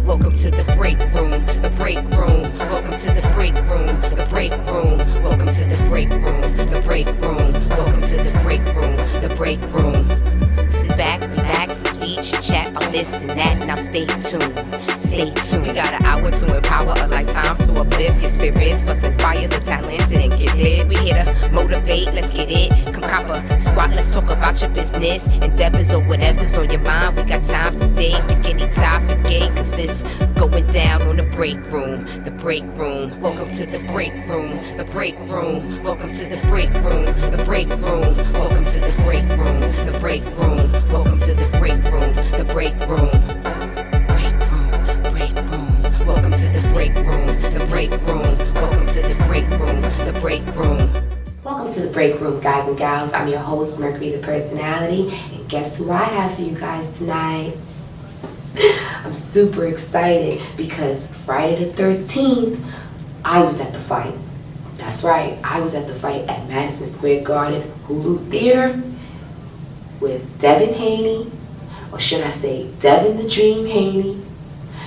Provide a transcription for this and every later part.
Welcome to the break room, the break room. Welcome to the break room, the break room. Welcome to the break room, the break room. Welcome to the break room, the break room. Sit back, relax, as we chit-chat about this and that. Now stay tuned, stay tuned. We got an hour to empower, a lifetime to uplift your spirits, but inspire the talented and gifted. We here to motivate, let's get it. Come cop a squat, let's talk about your business, endeavors or whatever's on your mind. We got time today, pick any topic, cause it's going down on the break room, the break room. Welcome to the break room, the break room. Welcome to the break room, the break room. Welcome to the break room, the break room. Welcome to the break room, the break room. Break room, break room. Welcome to the break room, the break room. Welcome to the break room, the break room. Welcome to the break room, guys and gals. I'm your host, Mercury the Personality, and guess who I have for you guys tonight? I'm super excited because Friday the 13th, I was at the fight. That's right, I was at the fight at Madison Square Garden Hulu Theater with Devin Haney, or should I say Devin the Dream Haney.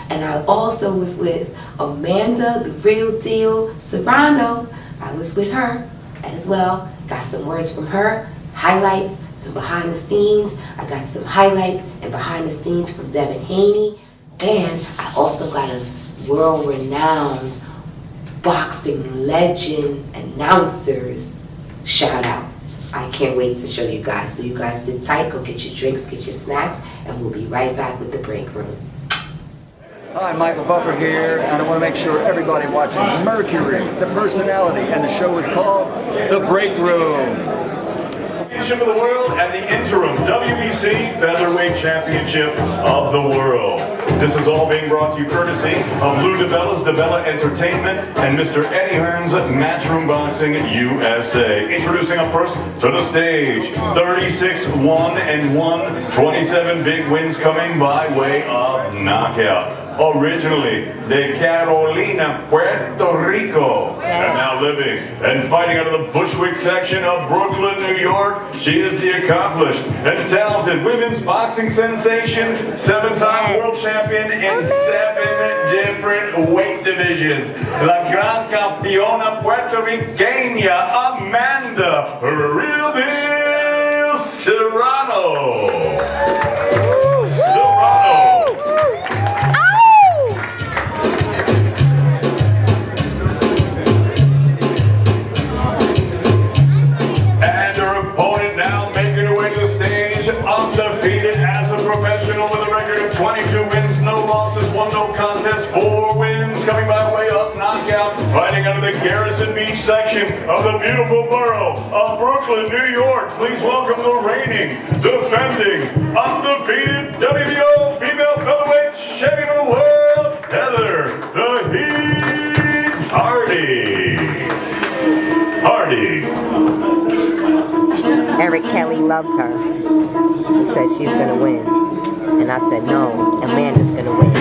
And I also was with Amanda, the real deal, Serrano. I was with her as well. Got some words from her, highlights, some behind the scenes. I got some highlights and behind the scenes from Devin Haney. And I also got a world-renowned boxing legend announcers shout out. I can't wait to show you guys. So you guys sit tight, go get your drinks, get your snacks, and we'll be right back with the break room. Hi, Michael Buffer here, and I want to make sure everybody watches Mercury, the Personality, and the show is called The Break Room. Championship of the world and the interim WBC Featherweight Championship of the world. This is all being brought to you courtesy of Lou DeBella's DeBella Entertainment and Mr. Eddie Hearn's Matchroom Boxing USA. Introducing up first to the stage, 36-1-1, 27 big wins coming by way of knockout. Originally de Carolina, Puerto Rico, and now living and fighting out of the Bushwick section of Brooklyn, New York. She is the accomplished and talented women's boxing sensation, 7-time world champion in 7 different weight divisions. La gran campeona puertorriqueña, Amanda Real Deal Serrano. Undefeated as a professional with a record of 22 wins, no losses, 1 no contest, 4 wins coming by way of knockout, fighting out of the Garrison Beach section of the beautiful borough of Brooklyn, New York. Please welcome the reigning, defending, undefeated WBO female featherweight champion of the world, Heather the Heat Hardy. Eric Kelly loves her. He said she's gonna win. And I said, no, Amanda's gonna win.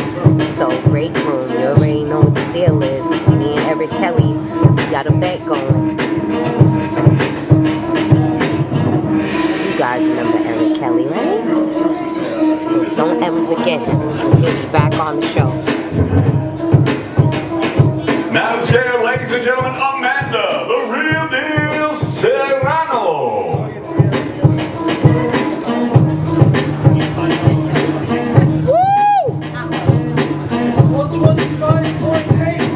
So, break room, you already know what the deal is. Me and Eric Kelly, we got a bet going. You guys remember Eric Kelly, right? But don't ever forget him, because he'll be back on the show. Now to scale, ladies and gentlemen, Amanda, the real deal Serrano.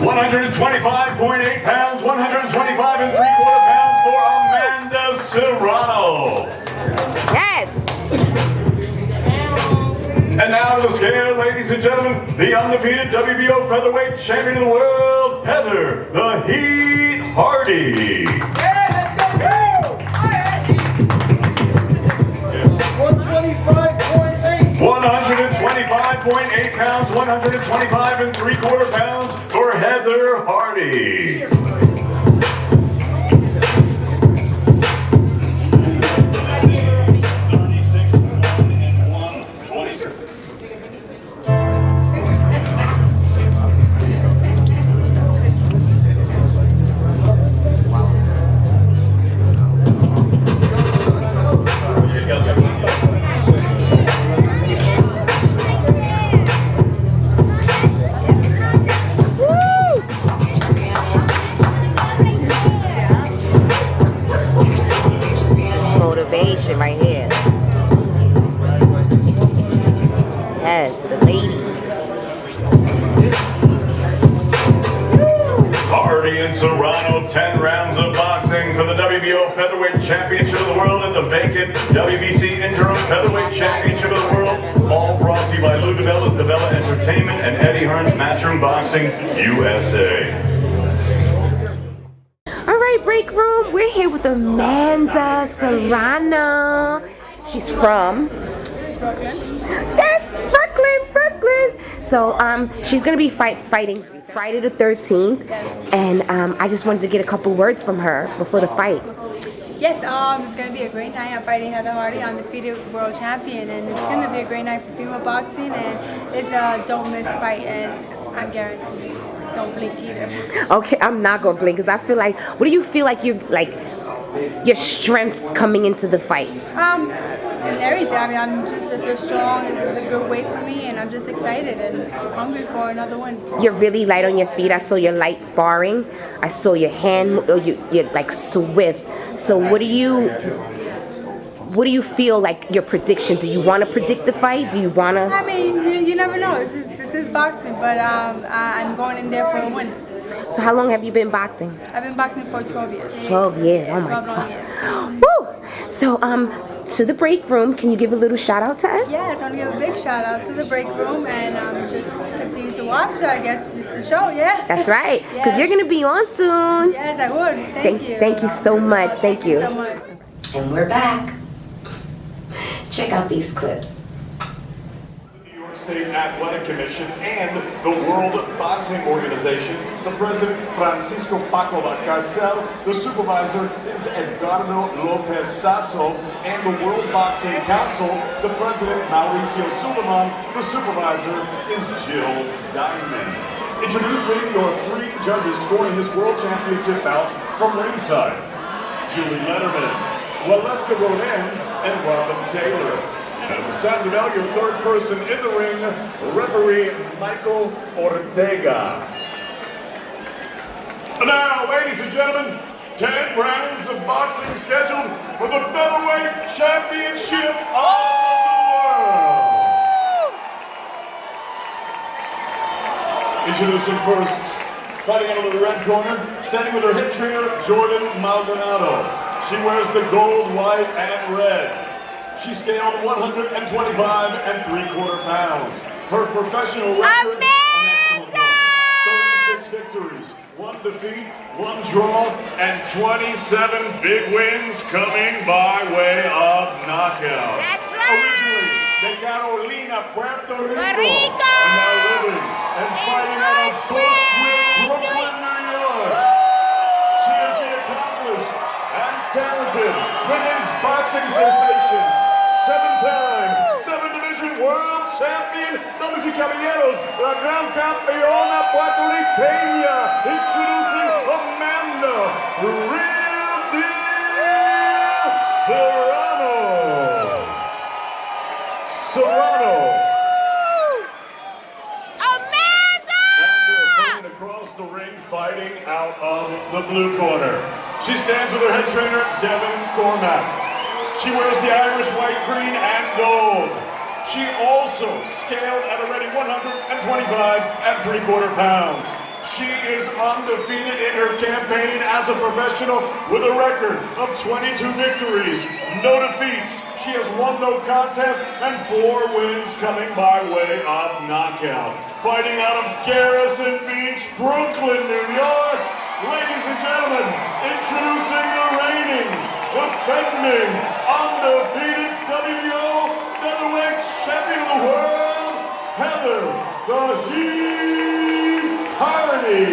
125.8 pounds, 125 and 3/4 pounds for Amanda Serrano. Yes! And now to the scale, ladies and gentlemen, the undefeated WBO featherweight champion of the world, Heather the Heat Hardy. 125.8 pounds, 125 and 3/4 pounds for Heather Hardy. Murphy in Serrano, 10 rounds of boxing for the WBO Featherweight Championship of the World and the vacant WBC Interim Featherweight Championship of the World. All brought to you by Lou DeBella's DeBella Entertainment and Eddie Hearn's Matchroom Boxing USA. All right, break room. We're here with Amanda Serrano. She's from Brooklyn. Yes, Brooklyn. So she's gonna be fighting Friday the 13th, and I just wanted to get a couple words from her before the fight. Yes, it's going to be a great night. I'm fighting Heather Hardy, undefeated world champion, and it's going to be a great night for female boxing, and it's a don't miss fight, and I'm guaranteed don't blink either. Okay, I'm not gonna blink because I feel like, what do you feel like your strengths coming into the fight? And everything. I mean, I feel strong. This is a good weight for me, and I'm just excited and hungry for another win. You're really light on your feet. I saw your light sparring. I saw your hand. You're like swift. So what do you feel like your prediction? Do you want to predict the fight? Do you want to? I mean, you never know. This is boxing, but I'm going in there for a win. So how long have you been boxing? I've been boxing for 12 years. 12 years. Yeah, Oh my 12 long God. years. Woo! So to the break room, can you give a little shout out to us? Yes, I want to give a big shout out to the break room and just continue to watch. I guess it's a show, yeah. That's right, because Yes. you're gonna be on soon. Yes, I would. Thank you. Thank you so much. Thank you. so much. And we're back. Check out these clips. New York State Athletic Commission and the World Boxing Organization. The president, Francisco Paco Carcel. The supervisor is Edgardo Lopez Sasso. And the World Boxing Council, the president, Mauricio Suleiman. The supervisor is Jill Diamond. Introducing your 3 judges scoring this World Championship bout from ringside. Julie Letterman, Waleska Roden, and Robin Taylor. And beside the bell, your third person in the ring, referee Michael Ortega. And now, ladies and gentlemen, 10 rounds of boxing scheduled for the Featherweight Championship of the World. Introducing first, fighting out of the red corner, standing with her head trainer, Jordan Maldonado. She wears the gold, white, and red. She scaled 125 3/4 pounds. Her professional record, an excellent one. 36 victories, 1 defeat, 1 draw, and 27 big wins coming by way of knockout. That's right. Originally, de Carolina, Puerto Rico. Puerto Rico. And now living and fighting out of Bushwick, Brooklyn, New York. She is the accomplished and talented women's boxing sensation. 7-time, 7-division world champion. Damas y caballeros, la gran campeona puertorriqueña. Introducing Amanda Real Deal Serrano. Amanda! And her opponent across the ring fighting out of the blue corner. She stands with her head trainer, Devin Cormack. She wears the Irish white, green, and gold. She also scaled at a ready 125 3/4 pounds. She is undefeated in her campaign as a professional with a record of 22 victories, no defeats. She has 1 no contest and 4 wins coming by way of knockout. Fighting out of Garrison Beach, Brooklyn, New York. Ladies and gentlemen, introducing the reigning, defending, undefeated WBO Featherweight Champion of the World, Heather the Heat Hardy.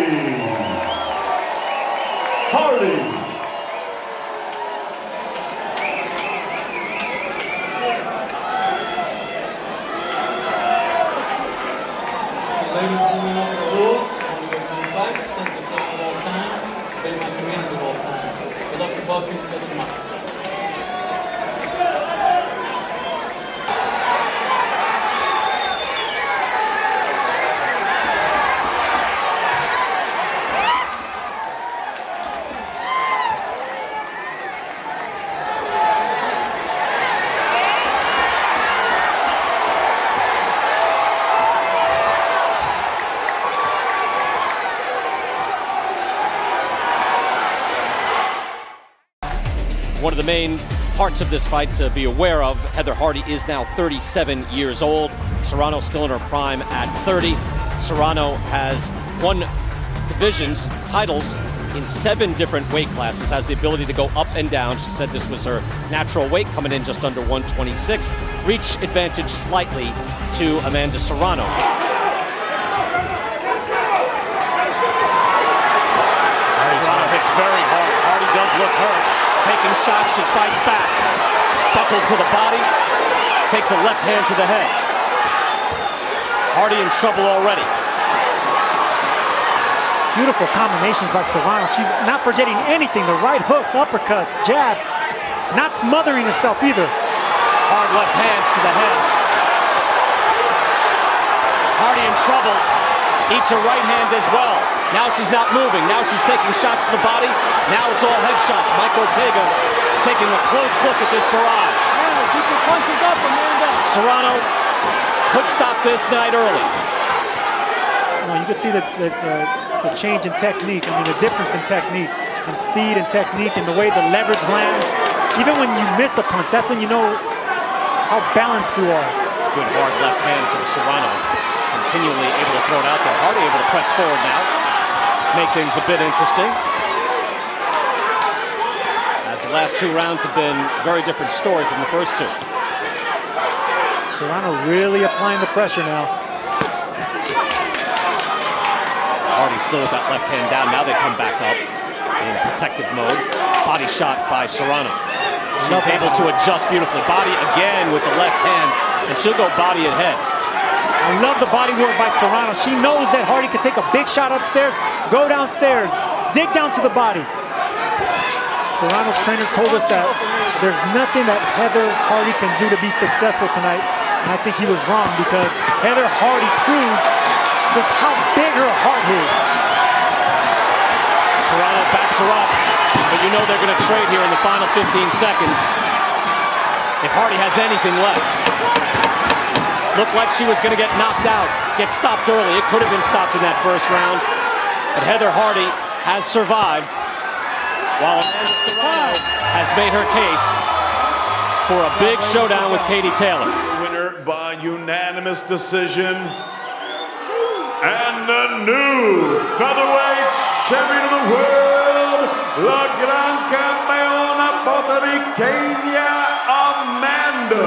Ladies and gentlemen, over the rules. Only go from the fight, touch yourself at all times, obey my commands at all times. Good luck to both of you, touch them up. one of the main parts of this fight to be aware of, Heather Hardy is now 37 years old. Serrano still in her prime at 30. Serrano has won divisions, titles in 7 different weight classes, has the ability to go up and down. She said this was her natural weight, coming in just under 126. Reach advantage slightly to Amanda Serrano. Serrano hits very hard. Hardy does look hurt. Taking shots, she fights back. Buckled to the body, takes a left hand to the head. Hardy in trouble already. Beautiful combinations by Serrano. She's not forgetting anything. The right hooks, uppercuts, jabs. Not smothering herself either. Hard left hands to the head. Hardy in trouble. Eats a right hand as well. Now she's not moving. Now she's taking shots to the body. Now it's all head shots. Mike Ortega taking a close look at this barrage. Keep your punches up, Amanda. Serrano could stop this night early. You can see the change in technique. I mean, the difference in technique, and speed and technique, and the way the leverage lands. Even when you miss a punch, that's when you know how balanced you are. Good hard left hand from Serrano. Continually able to throw it out there. Hardy able to press forward now. Make things a bit interesting. As the last 2 rounds have been a very different story from the first 2. Serrano really applying the pressure now. Hardy still with that left hand down. Now they come back up in protective mode. Body shot by Serrano. She's able to adjust beautifully. Body again with the left hand, and she'll go body and head. I love the body work by Serrano. She knows that Hardy could take a big shot upstairs, go downstairs, dig down to the body. Serrano's trainer told us that there's nothing that Heather Hardy can do to be successful tonight, and I think he was wrong, because Heather Hardy proved just how big her heart is. Serrano backs her up, but you know they're going to trade here in the final 15 seconds if Hardy has anything left. Looked like she was going to get knocked out, get stopped early. It could have been stopped in that first round, but Heather Hardy has survived, while Amanda Serrano has made her case for a big showdown with Katie Taylor. Winner by unanimous decision, and the new featherweight champion of the world, la gran campeona puertorriqueña Amanda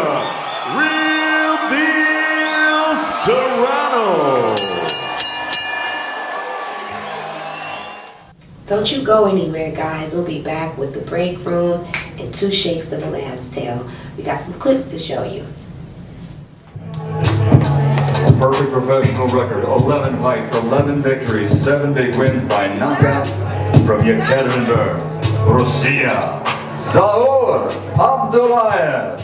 Real Deal Serrano. Don't you go anywhere, guys. We'll be back with the break room and 2 shakes of a lamb's tail. We got some clips to show you. A perfect professional record, 11 fights, 11 victories, 7 big wins by knockout from Yekaterinburg, Russia, Zaur Abdullayev.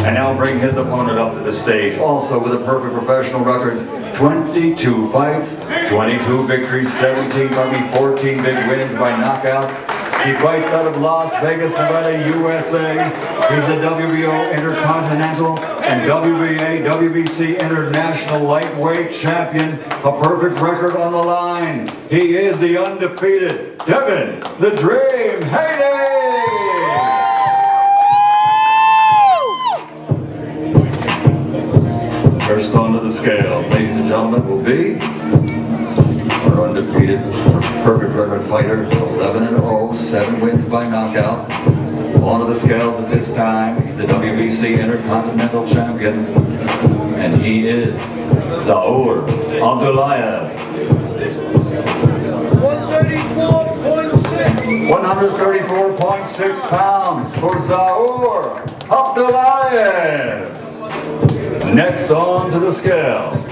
And now bring his opponent up to the stage, also with a perfect professional record, 22 fights, 22 victories, 14 big wins by knockout. He fights out of Las Vegas, Nevada, USA. He's the WBO Intercontinental and WBA, WBC International Lightweight Champion. A perfect record on the line. He is the undefeated Devin "The Dream" Haney! First onto the scales, ladies and gentlemen, will be our undefeated, perfect record fighter, 11-0, 7 wins by knockout. Onto the scales at this time, he's the WBC Intercontinental Champion, and he is Zaur Abdullayev. 134.6 pounds for Zaur Abdullayev. Next on to the scales,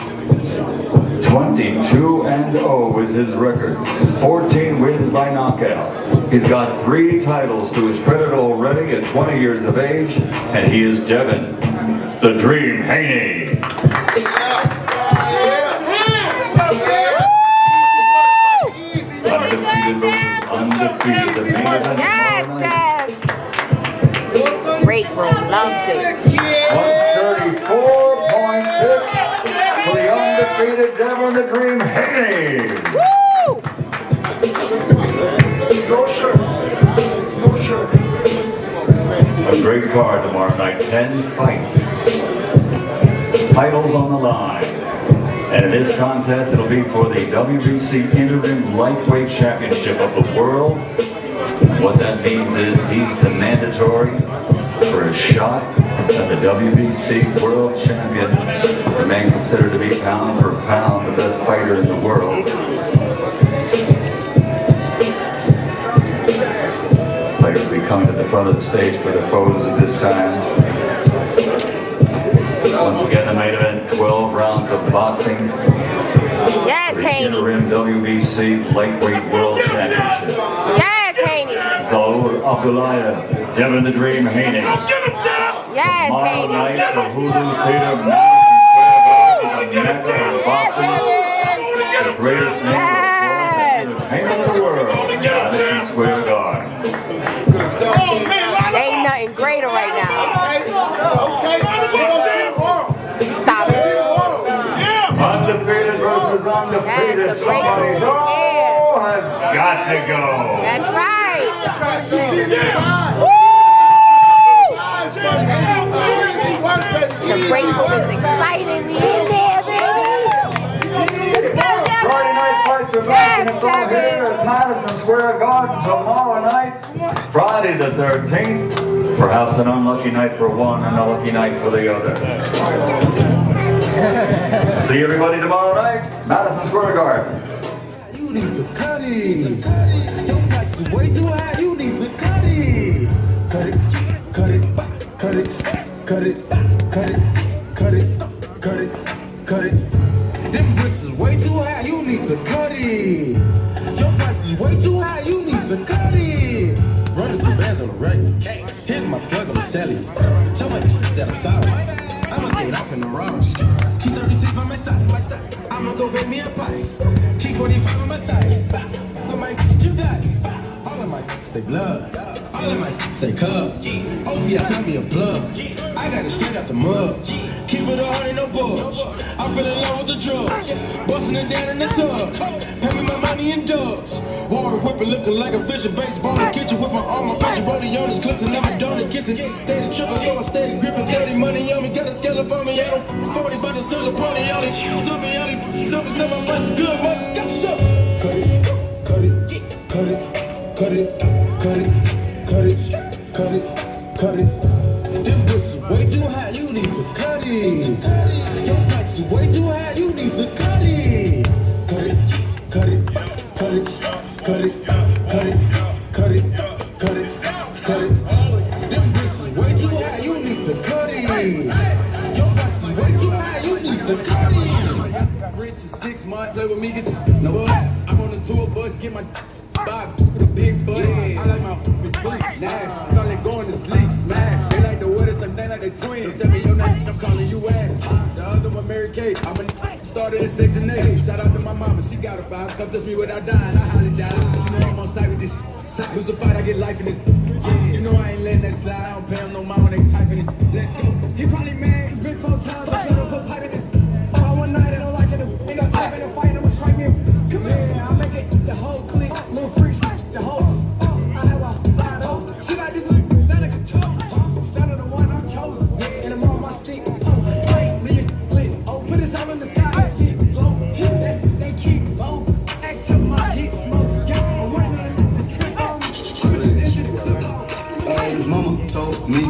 22-0 is his record, 14 wins by knockout. He's got 3 titles to his credit already at 20 years of age, and he is Devin "The Dream" Haney. Undefeated versus undefeated. The main event Yes, Dev! Break room loves it. 134.6 for the undefeated Devin "The Dream" Haney. Woo! No shirt. No shirt. A great card tomorrow night, 10 fights. Titles on the line. And in this contest, it'll be for the WBC Interim Lightweight Championship of the World. What that means is he's the mandatory for a shot at the WBC World Champion, the man considered to be pound for pound the best fighter in the world. Players will be coming to the front of the stage for their photos at this time. Once again, the main event, 12 rounds of boxing. Yes, the Haney. Interim WBC Lightweight World Championship. Yes, Haney. Saul Abdullayev, Devin the Dream Haney. Yes, Tomorrow Haney. night, the Hoodoo Theater, Madison Square Garden, the mecca of boxing, the greatest name of sports entertainment in the world, Madison Square Garden. Ain't nothing greater right now. Stop it. Undefeated versus undefeated. Yes, the great Somebody's one is has got to go. That's right. The break room is excited. We in there, baby. Friday night fights are back and it's all here at Madison Square Garden tomorrow night, Friday the 13th. Perhaps an unlucky night for one and a lucky night for the other. See everybody tomorrow night, Madison Square Garden. You need to cut it. Your price is way too high. You need to cut it. Cut it, cut it, cut it, cut it, cut it, cut it, cut it, cut it. Them bricks is way too high. You need to cut it. Your price is way too high. You need to cut it. Running through bands on the regular. Hitting my plug on the celly. Tell my bitch that I'm sorry. I'ma stay off in the wrong. Keep 36 by my side. I'ma go make me a pie. Keep 45 on my side. I might get you that. All of my say blood. All of my say cub. OT, I got me a plug. I got it straight out the mud. Keep it 100, no budge. I fell in love with the drugs. Busting it down in the tub. Pay me my money in dubs. Water whipping, looking like a fish. Baseball in the kitchen with my arm. My pressure rolling on his glisten. Never done it kissing. Steady tripping, so I steady gripping. Dirty money on me. Got a scallop on me. I don't 40, but the silver pony on it. Tell me, so my price is good, man. Got shut. Cut it, cut it, cut it, cut it, cut it, cut it, cut it, cut it. Them bricks is way too high. You need to cut it. Your price is way too high. You need to cut it. Cut it, cut it, cut it, cut it, cut it, cut it, cut it, cut it. Them bricks is way too high. You need to cut it. Your price is way too high. You need to cut it. Rich in 6 months. Play with me, get your no bus. I'm on the tour bus. Get my vibe with a big butt. I like my big freaks, nasty. Call it going to sleep, smash. They like the water, some they like they twins. So tell me your name, I'm calling you ass. The other one, Mary Kate. I'm a started in Section 8. Shout out to my mama, she got a vibe. Come touch me without dying, I highly doubt it. You know I'm on side with this. Lose the fight, I get life in this. Yeah, you know I ain't letting that slide. I don't pay him no mind when they typing this. Let's go. He probably mad, cause big 4 times. I let him put pipe in this. All one night, I don't like it. Ain't no typing and fighting, I'ma strike me. Come here, I make it the whole clique. Little freaks, the whole. I have a lot of. She like this little down in control. Stand on the one I'm chosen. And I'm on my stick. Leave it split. Oh, put this all in the sky. See it float. They keep low. Act till my cheeks smoke. I'm running the trick on me. I'm just into the club. Mama told me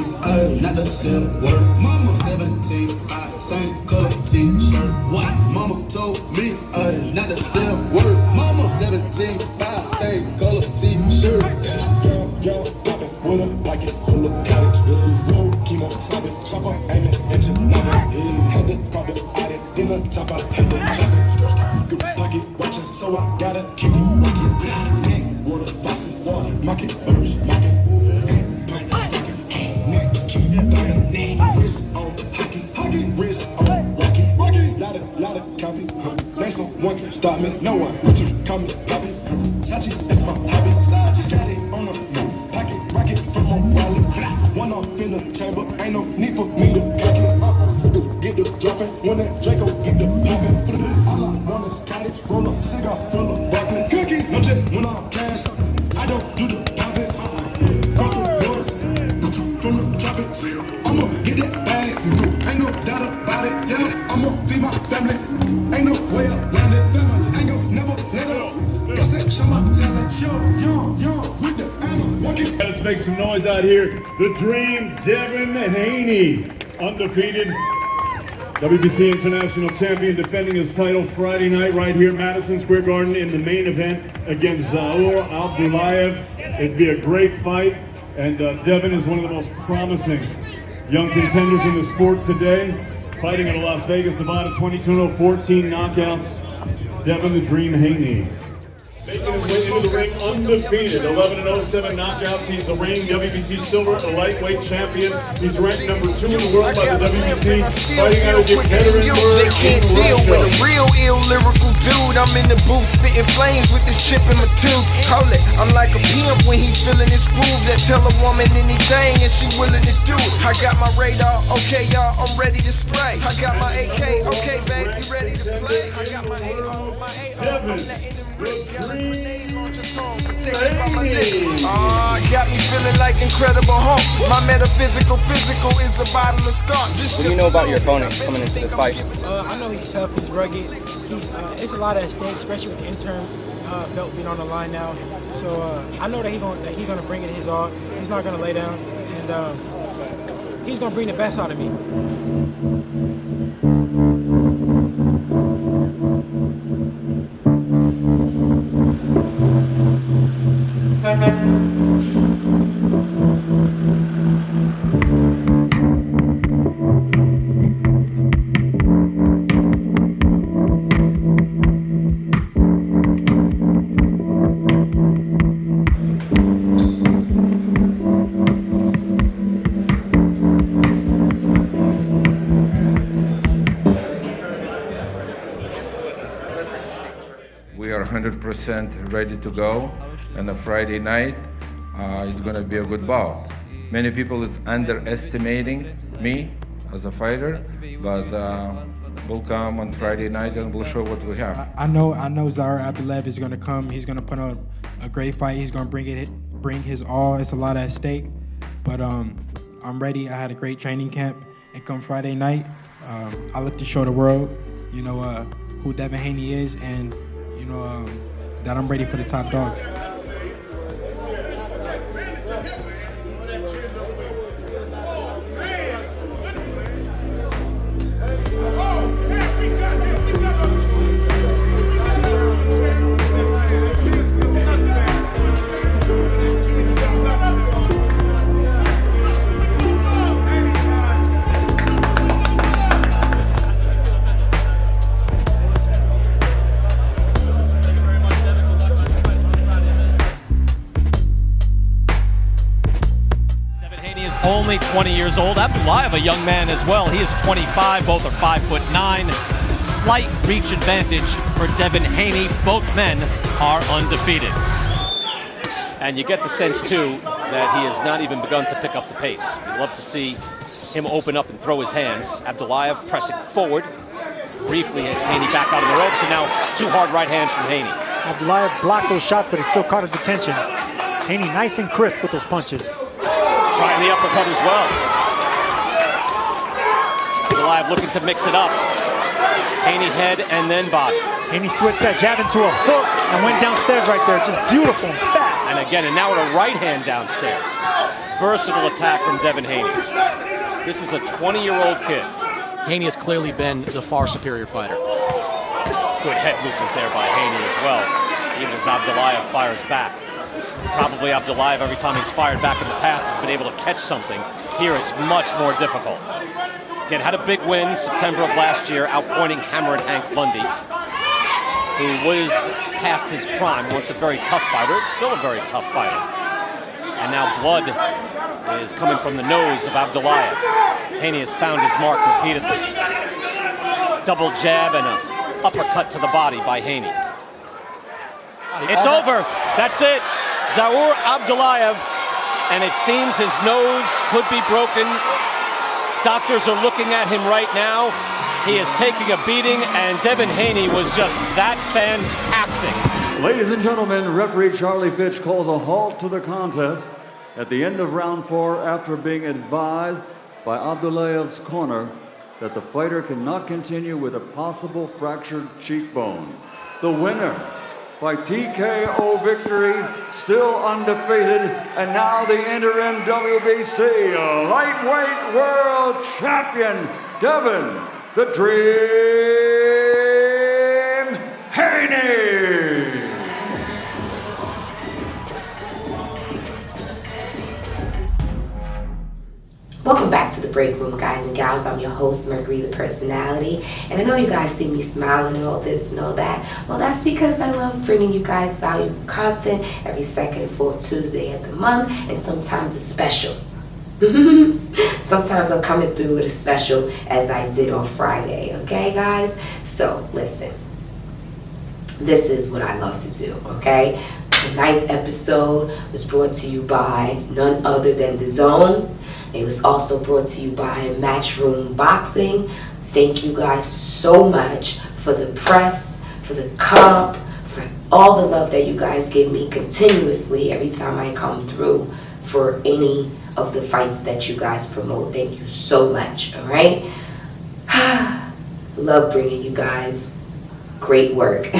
not to sell word. Mama 17, same color t-shirt. What? Mama told me not to sell word. Mama 17, same color t-shirt. Yo, pop it, pull up, like it, pull up, cottage. Roll, chemo, stop it, chop up, aim it, engine, knock it. Had to call it, add it, in the top, I had to chop it. Good pocket, watching, so I gotta keep it rocking. Tank, water, faucet, water, mock it, birds, mock it. Next, keep burning, wrist on, hockey, wrist on, rocky. Lot of copy, ain't someone stop me, no one, what you call me, poppy. Sachi, that's my hobby, Sachi got it on the move, pocket, rocket from my wallet. One off in the chamber, ain't no need for me to pack it. Get the dropping, when that Draco get the popping. All I want is cottage, roll up, cigar full of broccoli. Cookie, no check when I'm cash, I don't do deposits. Go to water, from the Ain't no way around it, fella. Ain't gon' never let up. Got that show my talent. Young, with the hammer. Walking. Let's make some noise out here. The Dream, Devin Haney, undefeated WBC International Champion, defending his title Friday night right here at Madison Square Garden in the main event against Zaur Abdullayev. It'd be a great fight, and Devin is one of the most promising young contenders in the sport today. Fighting out of Las Vegas, Nevada, 22-0, 14 knockouts. Devin the Dream Haney. Making his way into the ring undefeated, 11-0, 7 knockouts. He's the reigning WBC silver lightweight champion. He's ranked number 2 in the world by the WBC, fighting out of Yekaterinburg. They can't deal with a real ill lyrical dude. I'm in the booth spitting flames with the ship in my tooth. Hold it, I'm like a pimp when he feeling his groove. That tell a woman anything and she willing to do it. I got my radar, okay y'all, I'm ready to spray. I got my AK, okay babe, you ready to play? I got my AR, I'm letting them rip. Got me feeling like Incredible Hulk. My metaphysical physical is a bottle of scotch. What do you know about your opponent coming into the fight? I know he's tough, he's rugged. It's a lot at stake, especially with the interim belt being on the line now. So I know that he's gonna bring it his all. He's not gonna lay down, and he's gonna bring the best out of me. We are 100% ready to go, and a Friday night is going to be a good bout. Many people is underestimating me as a fighter, but we'll come on Friday night and we'll show what we have. I know Zaur Abdullayev is going to come. He's going to put on a great fight. He's going to bring his all. It's a lot at stake, but I'm ready. I had a great training camp, and come Friday night, I look to show the world, who Devin Haney is, and that I'm ready for the top dogs. Only 20 years old. Abdullayev, a young man as well. He is 25. Both are 5'9". Slight reach advantage for Devin Haney. Both men are undefeated. And you get the sense, too, that he has not even begun to pick up the pace. You'd love to see him open up and throw his hands. Abdullayev pressing forward. Briefly hits Haney back out of the ropes, and now 2 hard right hands from Haney. Abdullayev blocked those shots, but it still caught his attention. Haney nice and crisp with those punches. Trying the uppercut as well. Abdullayev looking to mix it up. Haney head and then body. Haney switched that jab into a hook and went downstairs right there. Just beautiful and fast. And again, and now with a right hand downstairs. Versatile attack from Devin Haney. This is a 20-year-old kid. Haney has clearly been the far superior fighter. Good head movement there by Haney as well, even as Abdullayev fires back. Probably Abdullayev, every time he's fired back in the past, has been able to catch something. Here it's much more difficult. Again, had a big win September of last year, outpointing Hammer and Hank Bundy, who was past his prime, once a very tough fighter. It's still a very tough fighter. And now blood is coming from the nose of Abdullayev. Haney has found his mark repeatedly. Double jab and an uppercut to the body by Haney. It's over. That's it. Zaur Abdullayev, and it seems his nose could be broken. Doctors are looking at him right now. He is taking a beating, and Devin Haney was just that fantastic. Ladies and gentlemen, referee Charlie Fitch calls a halt to the contest at the end of round 4 after being advised by Abdullayev's corner that the fighter cannot continue with a possible fractured cheekbone. The winner, by TKO victory, still undefeated, and now the interim WBC lightweight world champion, Devin the Dream Haney. Welcome back to the Break Room, guys and gals. I'm your host, Mercury the Personality, and I know you guys see me smiling and all this and all that. Well, that's because I love bringing you guys valuable content every second and fourth Tuesday of the month, and sometimes a special. Sometimes I'm coming through with a special, as I did on Friday, okay, guys? So, listen. This is what I love to do, okay? Tonight's episode was brought to you by none other than The Zone. It was also brought to you by Matchroom Boxing. Thank you guys so much for the press, for the comp, for all the love that you guys give me continuously every time I come through for any of the fights that you guys promote. Thank you so much, all right? Love bringing you guys great work.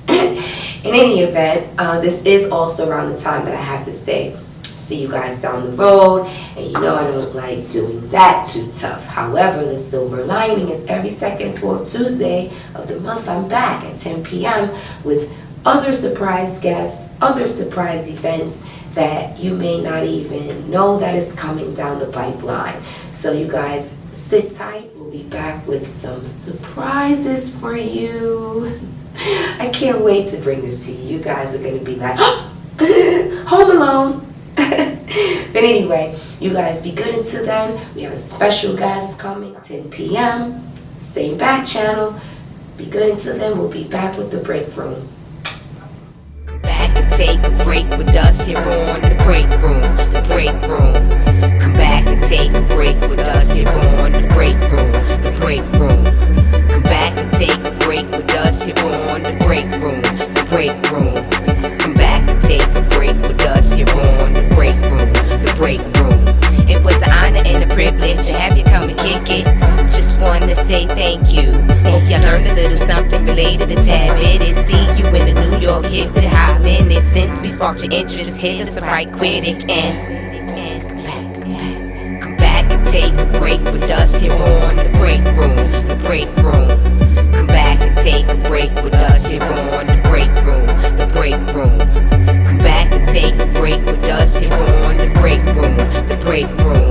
In any event, this is also around the time that I have to say, see you guys down the road, and you know I don't like doing that too tough. However, the silver lining is every second and fourth Tuesday of the month I'm back at 10 p.m. with other surprise guests, other surprise events that you may not even know that is coming down the pipeline. So you guys sit tight. We'll be back with some surprises for you. I can't wait to bring this to you. You guys are going to be like, Home Alone. But anyway, you guys be good until then. We have a special guest coming at 10 p.m. Same back channel. Be good until then. We'll be back with the Break Room. Back and take a break with us here on the Break Room. The Break Room. Come back and take a break with us here on the Break Room. The Break Room. Come back and take a break with us here on the Break Room. The Break Room. Come back and take a break with us here on the Break Room. The Break Room. It was an honor and a privilege to have you come and kick it. Just wanted to say thank you. Hope you learned a little something related to Tab It and see you in the New York hip to high minutes. Since we sparked your interest, hit us up right quick and come back and take a break with us here on the Break Room. The Break Room. Come back and take a break with us here on the Break Room. The Break Room. Come back and take a break with us here on the Break Room. The Break Room.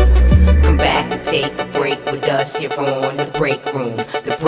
Come back and take a break with us here on the Break Room. The